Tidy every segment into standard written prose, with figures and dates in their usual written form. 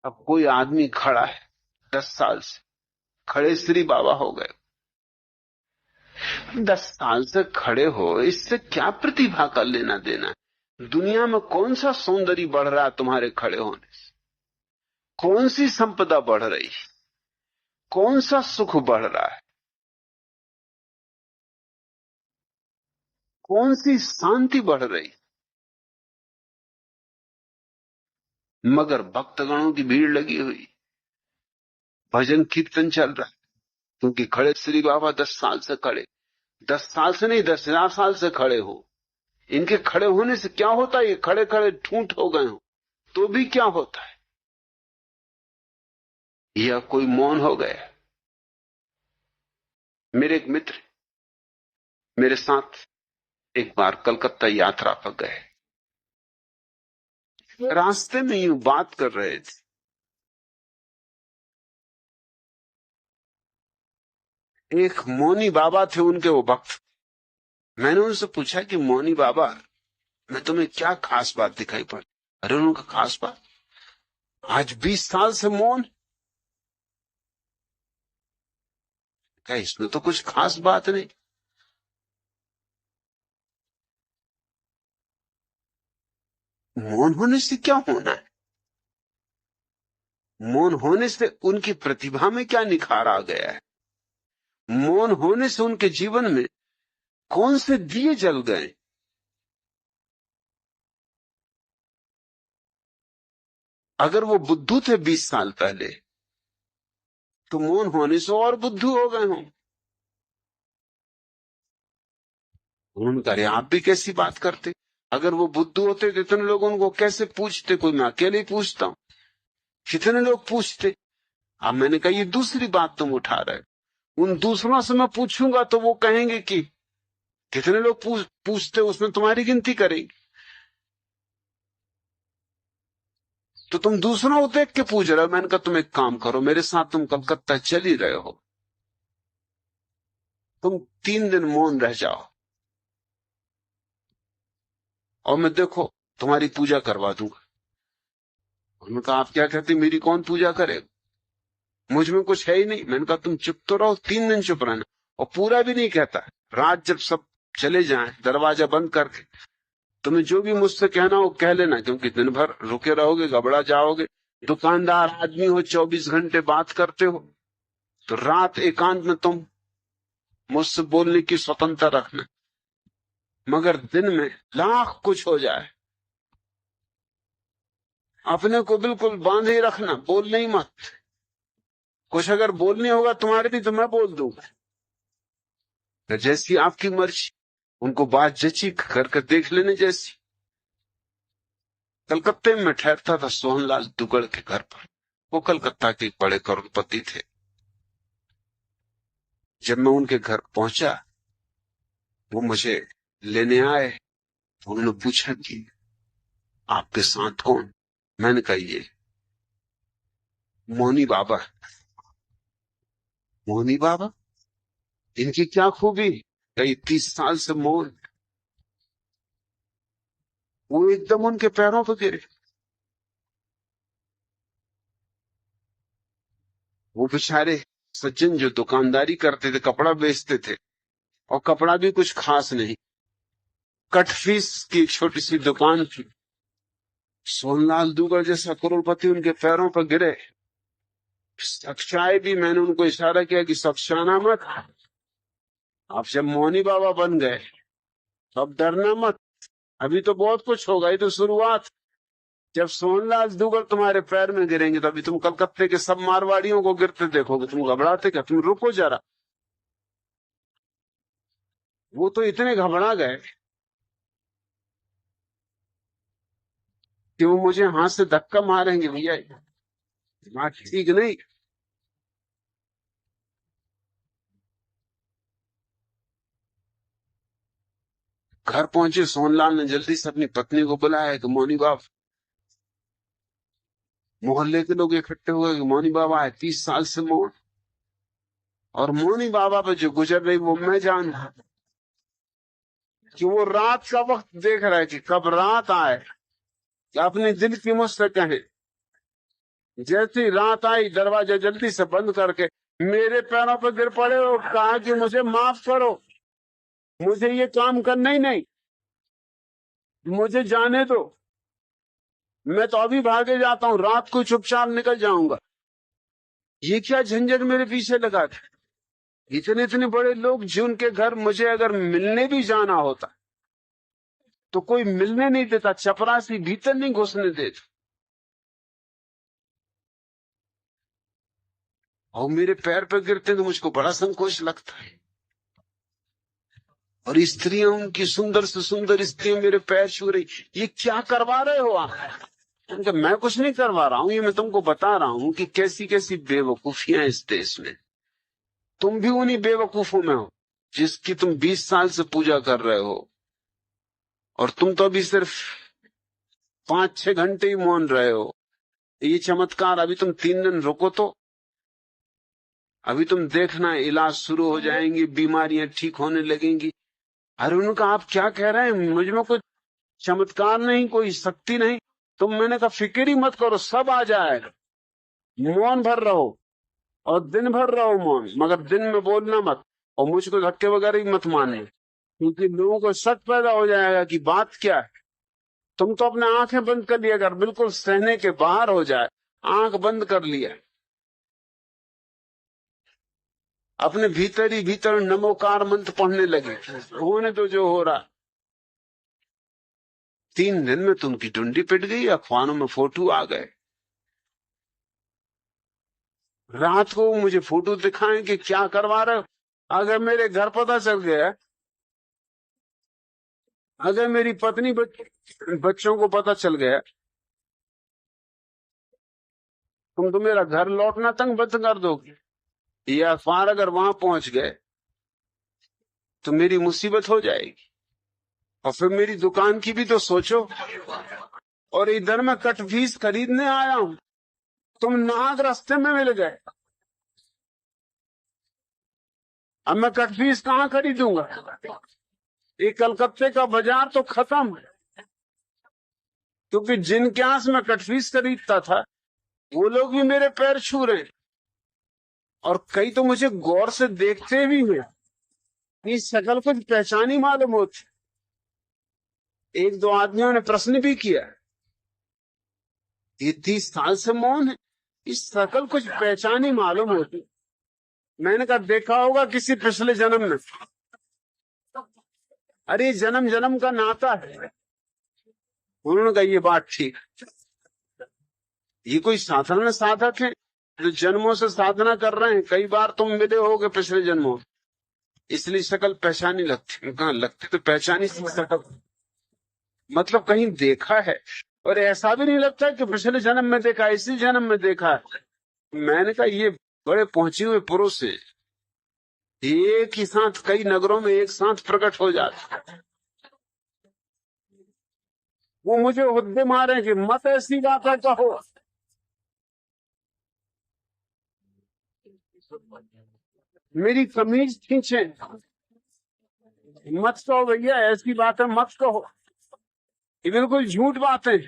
अब कोई आदमी खड़ा है 10 साल से, खड़े श्री बाबा हो गए। 10 साल से खड़े हो, इससे क्या प्रतिभा का लेना देना है? दुनिया में कौन सा सौंदर्य बढ़ रहा है तुम्हारे खड़े होने से? कौन सी संपदा बढ़ रही, कौन सा सुख बढ़ रहा है, कौन सी शांति बढ़ रही? मगर भक्तगणों की भीड़ लगी हुई, भजन कीर्तन चल रहा है, क्योंकि खड़े श्री बाबा 10 साल से खड़े, 10 साल से नहीं, 10,000 साल से खड़े हो। इनके खड़े होने से क्या होता है? ये खड़े खड़े ठूंठ हो गए हो तो भी क्या होता है? या कोई मौन हो गया? मेरे एक मित्र मेरे साथ एक बार कलकत्ता यात्रा पर गए। रास्ते में यूं बात कर रहे थे, एक मौनी बाबा थे, उनके वो भक्त। मैंने उनसे पूछा कि मौनी बाबा, मैं तुम्हें क्या खास बात दिखाई पड़ी? अरे उनका खास बात, आज 20 साल से मौन। क्या इसमें तो कुछ खास बात नहीं। मौन होने से क्या होना है? मौन होने से उनकी प्रतिभा में क्या निखार आ गया है? मौन होने से उनके जीवन में कौन से दिए जल गए? अगर वो बुद्धू थे 20 साल पहले, तो मौन होने से और बुद्धू हो गए हों। उन्होंने कहा, अरे आप भी कैसी बात करते? अगर वो बुद्धू होते तो इतने लोग उनको कैसे पूछते? कोई मैं अकेले ही पूछता हूं, कितने लोग पूछते? अब मैंने कहा, ये दूसरी बात तुम उठा रहे हो। उन दूसरों से मैं पूछूंगा तो वो कहेंगे कि कितने लोग पूछते, उसमें तुम्हारी गिनती करेंगे। तो तुम दूसरों को देख के पूछ रहे हो। मैंने कहा, तुम एक काम करो, मेरे साथ तुम कलकत्ता चल ही रहे हो, तुम 3 दिन मौन रह जाओ और मैं देखो तुम्हारी पूजा करवा दूंगा। उन्होंने कहा, आप क्या कहते, मेरी कौन पूजा करे? मुझ में कुछ है ही नहीं। मैंने कहा, तुम चुप तो रहो, 3 दिन चुप रहना। और पूरा भी नहीं कहता। रात जब सब चले जाएं, दरवाजा बंद करके, तुम्हें जो भी मुझसे कहना हो कह लेना, क्योंकि दिन भर रुके रहोगे, घबरा जाओगे। दुकानदार आदमी हो, 24 घंटे बात करते हो, तो रात एकांत में तुम मुझसे बोलने की स्वतंत्रता रखना। मगर दिन में लाख कुछ हो जाए, अपने को बिल्कुल बांधे ही रखना, बोलने ही मत। कुछ अगर बोलने होगा तुम्हारे भी तो मैं बोल दूंगा, तो जैसी आपकी मर्जी। उनको बात जची करके देख लेने जैसी। कलकत्ते में ठहरता था सोहनलाल दुगड़ के घर पर। वो कलकत्ता के बड़े करोड़पति थे। जब मैं उनके घर पहुंचा, वो मुझे लेने आए। उन्होंने पूछा कि आपके साथ कौन? मैंने कहा, ये मौनी बाबा। मौनी बाबा, इनकी क्या खूबी? कई 30 साल से मौन। वो एकदम उनके पैरों पर गिरे। वो बेचारे सज्जन जो दुकानदारी करते थे, कपड़ा बेचते थे, और कपड़ा भी कुछ खास नहीं, कट फीस की एक छोटी सी दुकान थी। सोनलाल दुगर जैसा करोड़पति उनके पैरों पर गिरे। सख्शाए भी, मैंने उनको इशारा किया कि सख्शाना मत। आप जब मौनी बाबा बन गए तो अब डरना मत। अभी तो बहुत कुछ होगा, ये तो शुरुआत। जब सोनलाल दुगर तुम्हारे पैर में गिरेंगे तो अभी तुम कलकत्ते के सब मारवाड़ियों को गिरते देखोगे, तुम घबराते क्या? तुम रुको जरा। वो तो इतने घबरा गए कि वो मुझे हाथ से धक्का मारेंगे, भैया दिमाग ठीक नहीं। घर पहुंचे, सोनलाल ने जल्दी से अपनी पत्नी को बुलाया कि मौनी बाबा। मोहल्ले के लोग इकट्ठे हुए कि मौनी बाबा है, 30 साल से मौन। और मौनी बाबा पे जो गुजर रही वो मैं जान, कि वो रात का वक्त देख रहा है कि कब रात आए कि अपने दिल की मुझसे कहे जैसी रात आई दरवाजा जल्दी से बंद करके मेरे पैरों पर गिर पड़े और कहा कि मुझे माफ करो, मुझे ये काम करना ही नहीं, मुझे जाने दो, मैं तो अभी भागे जाता हूँ, रात को चुपचाप निकल जाऊंगा। ये क्या झंझट मेरे पीछे लगा था। इतने इतने बड़े लोग जिनके घर मुझे अगर मिलने भी जाना होता तो कोई मिलने नहीं देता, चपरासी भीतर नहीं घुसने देता। और मेरे पैर पे गिरते तो मुझको बड़ा संकोच लगता है। और स्त्रियां, उनकी सुंदर से सुंदर स्त्रियां मेरे पैर छू रही, ये क्या करवा रहे हो आप? क्योंकि मैं कुछ नहीं करवा रहा हूं, ये मैं तुमको बता रहा हूं कि कैसी कैसी बेवकूफियां इस देश में। तुम भी उन्हीं बेवकूफों में हो जिसकी तुम 20 साल से पूजा कर रहे हो, और तुम तो अभी सिर्फ 5-6 घंटे ही मौन रहे हो। ये चमत्कार, अभी तुम 3 दिन रुको तो अभी तुम देखना इलाज शुरू हो जाएंगी, बीमारियां ठीक होने लगेंगी। अरे उनका आप क्या कह रहे हैं, मुझ में कोई चमत्कार नहीं, कोई शक्ति नहीं। तुम, मैंने कहा फिक्र ही मत करो, सब आ जाएगा। मौन भर रहो और दिन भर रहो मौन, मगर दिन में बोलना मत, और मुझको धक्के वगैरह ही मत मानना, क्योंकि लोगों को शक पैदा हो जाएगा कि बात क्या है। तुम तो अपने आंखें बंद कर लिया, अगर बिल्कुल सहने के बाहर हो जाए, आंख बंद कर लिया, अपने भीतर ही भीतर नमोकार मंत्र पढ़ने लगे, होने तो जो हो रहा। 3 दिन में तो उनकी टुंडी पिट गई, अखबारों में फोटो आ गए। रात को मुझे फोटो दिखाएं कि क्या करवा रहे हो। अगर मेरे घर पता चल गया, अगर मेरी पत्नी बच्चों को पता चल गया, तुम तो मेरा घर लौटना तंग बंद कर दोगे। ये अखबार अगर वहां पहुंच गए तो मेरी मुसीबत हो जाएगी, और फिर मेरी दुकान की भी तो सोचो। और इधर मैं कट फीस खरीदने आया हूं, तुम नाक रास्ते में मिल गए। अब मैं कट फीस कहां खरीदूंगा? ये कलकत्ते का बाजार तो खत्म है, क्योंकि जिनके यहाँ से मैं कट फीस खरीदता था वो लोग भी मेरे पैर छू रहे हैं, और कई तो मुझे गौर से देखते भी हैं, ये शक्ल कुछ पहचानी मालूम होती। 1-2 आदमियों ने प्रश्न भी किया, ये 30 साल से मौन है, इस शक्ल कुछ पहचानी मालूम होती। मैंने कहा देखा होगा किसी पिछले जन्म में। अरे जन्म जन्म का नाता है। उन्होंने कहा ये बात ठीक, ये कोई साधारण साधक है जो जन्मों से साधना कर रहे हैं, कई बार तुम मिले होगे पिछले जन्मों, इसलिए शक्ल पहचानी लगती। कहाँ लगती तो पहचानी शक्ल, मतलब कहीं देखा है, और ऐसा भी नहीं लगता कि पिछले जन्म में देखा, इसी जन्म में देखा है। मैंने कहा ये बड़े पहुंचे हुए पुरुष हैं, एक ही साथ कई नगरों में एक साथ प्रकट हो जाते। वो मुझे हुद्दे मारे कि मत ऐसी बातें कहो। मेरी कमीज खींचे, मत कहो भैया, ऐसी बातें मत कहो, ये बिल्कुल झूठ बातें।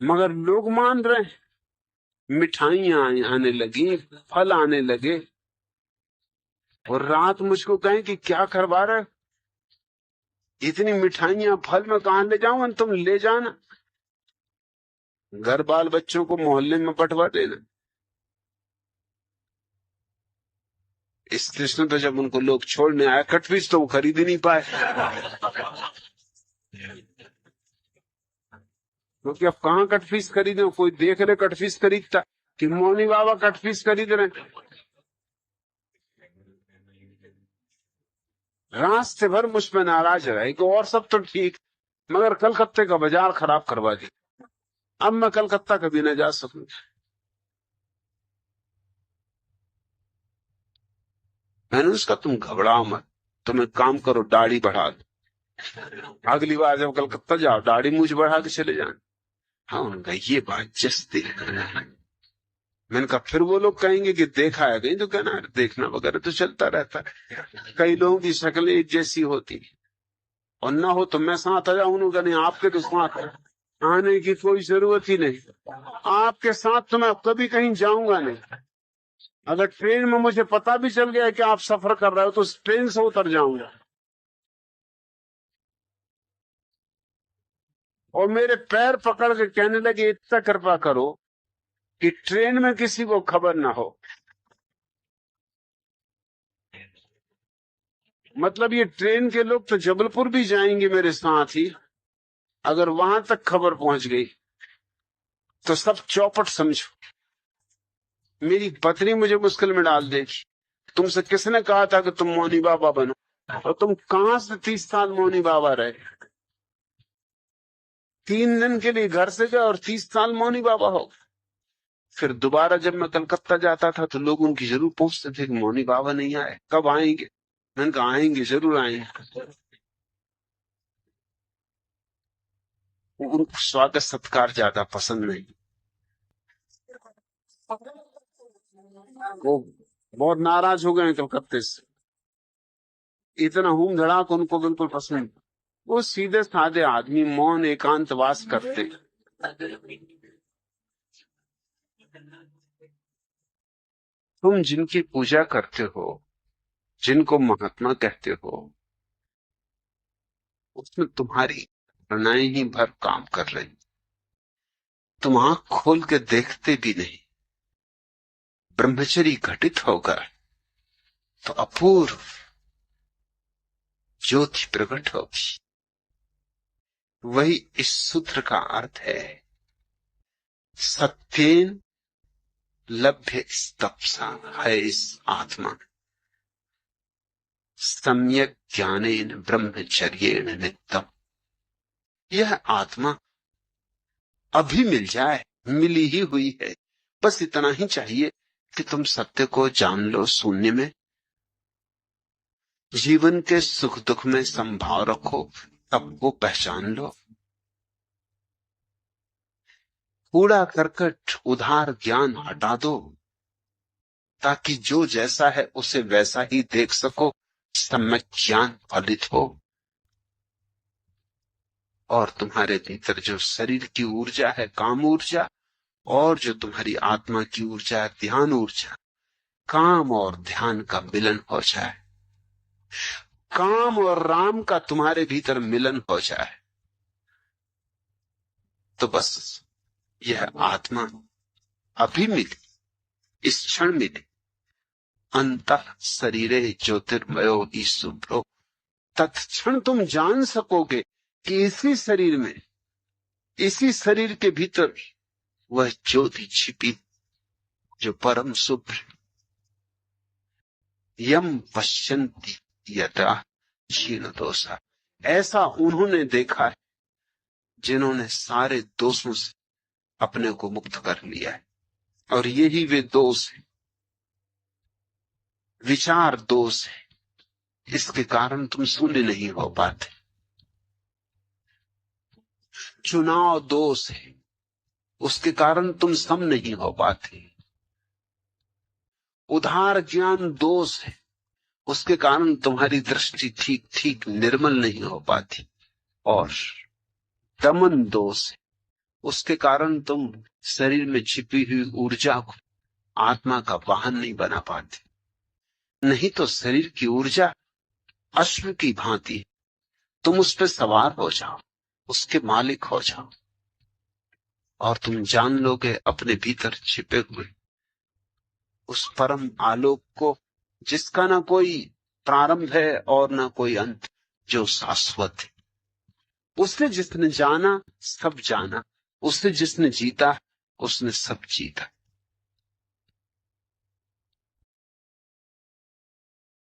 मगर लोग मान रहे हैं। मिठाइयां आने लगी, फल आने लगे, और रात मुझको कहें कि क्या करवा रहे, इतनी मिठाइयां फल में कहां ले जाऊंगा, तुम ले जाना, घर बाल बच्चों को मोहल्ले में बंटवा देना। इस कृष्ण तो जब उनको लोग छोड़ने आए, कटफिश तो वो खरीद ही नहीं पाए, क्योंकि अब कहाँ कटफिश खरीदे, कोई देख रहे कटफिश खरीदता कि मौनी बाबा कटफिश खरीद रहे। रास्ते भर मुझ पर नाराज रहे कि और सब तो ठीक, मगर कलकत्ते का बाजार खराब करवा दी, अब मैं कलकत्ता कभी न जा सकूंगा। मैंने उसका तुम घबराओ मत, तुम एक काम करो, दाढ़ी बढ़ा दो, अगली बार जब कलकत्ता जाओ दाढ़ी मूछ बढ़ा के चले जाना। हाँ, उनका ये बात जस्ती। मैंने कहा फिर वो लोग कहेंगे कि देखा है कहीं, तो कहना देखना वगैरह तो चलता रहता है, कई लोगों की शक्लें एक जैसी होती, और ना हो तो मैं साथ आ जाऊं, नहीं आपके तो साथ है। आने की कोई जरूरत ही नहीं। आपके साथ तो मैं कभी कहीं जाऊंगा नहीं। अगर ट्रेन में मुझे पता भी चल गया कि आप सफर कर रहे हो तो उस ट्रेन से उतर जाऊंगा। और मेरे पैर पकड़ के कहने लगे, इतना कृपा करो कि ट्रेन में किसी को खबर ना हो। मतलब ये ट्रेन के लोग तो जबलपुर भी जाएंगे मेरे साथ ही, अगर वहां तक खबर पहुंच गई तो सब चौपट समझो। मेरी पत्नी मुझे मुश्किल में डाल देगी। तुमसे किसने कहा था कि तुम मौनी बाबा बनो? और तुम कहां से 30 साल मौनी बाबा रहे? 3 दिन के लिए घर से गए और 30 साल मौनी बाबा हो। फिर दोबारा जब मैं कलकत्ता जाता था तो लोग उनकी जरूर पूछते थे कि मौनी बाबा नहीं आए, कब आएंगे? मैंने कहा आएंगे, जरूर आएंगे। उनको स्वागत सत्कार ज्यादा पसंद नहीं। वो बहुत नाराज हो गए कलकत्ते से। इतना हूम धड़ाक उनको बिल्कुल पसंद नहीं। वो सीधे साधे आदमी, मौन एकांतवास करते। तुम जिनकी पूजा करते हो, जिनको महात्मा कहते हो, उसमें तुम्हारी प्रेरणाएं ही भर काम कर रही। तुम आंख खोल के देखते भी नहीं, ब्रह्मचर्य घटित होगा तो अपूर्व ज्योति प्रकट होगी। वही इस सूत्र का अर्थ है, सत्येन लभ्य तपसा है इस आत्मा, सम्यक ज्ञानेन ब्रह्मचर्येण नित्यम। यह आत्मा अभी मिल जाए, मिली ही हुई है। बस इतना ही चाहिए कि तुम सत्य को जान लो, शून्य में जीवन के सुख दुख में संभाव रखो, तब वो पहचान लो। कूड़ा करकट उधार ज्ञान हटा दो, ताकि जो जैसा है उसे वैसा ही देख सको, सम्यक ज्ञान फलित हो। और तुम्हारे भीतर जो शरीर की ऊर्जा है, काम ऊर्जा, और जो तुम्हारी आत्मा की ऊर्जा है, ध्यान ऊर्जा, काम और ध्यान का मिलन हो जाए, काम और राम का तुम्हारे भीतर मिलन हो जाए, तो बस यह आत्मा अभी मिली, इस क्षण मिली। अंतः शरीरे ज्योतिर्मयो ईशुभ्रो। तत्क्षण तुम जान सकोगे कि इसी शरीर में, इसी शरीर के भीतर वह ज्योति छिपी जो परम शुभ्र। यम पश्यन्ति यथा क्षीण दोषा। ऐसा उन्होंने देखा है जिन्होंने सारे दोषों से अपने को मुक्त कर लिया है। और यही वे दोष है, विचार दोष है, इसके कारण तुम शून्य नहीं हो पाते। चुनाव दोष है, उसके कारण तुम सम नहीं हो पाते। उधार ज्ञान दोष है, उसके कारण तुम्हारी दृष्टि ठीक ठीक निर्मल नहीं हो पाती। और दमन दोष है, उसके कारण तुम शरीर में छिपी हुई ऊर्जा को आत्मा का वाहन नहीं बना पाते। नहीं तो शरीर की ऊर्जा अश्व की भांति है, तुम उस पर सवार हो जाओ, उसके मालिक हो जाओ, और तुम जान लोगे अपने भीतर छिपे हुए उस परम आलोक को, जिसका ना कोई प्रारंभ है और ना कोई अंत, जो शाश्वत है। उसने जिसने जाना सब जाना, उसने जिसने जीता उसने सब जीता।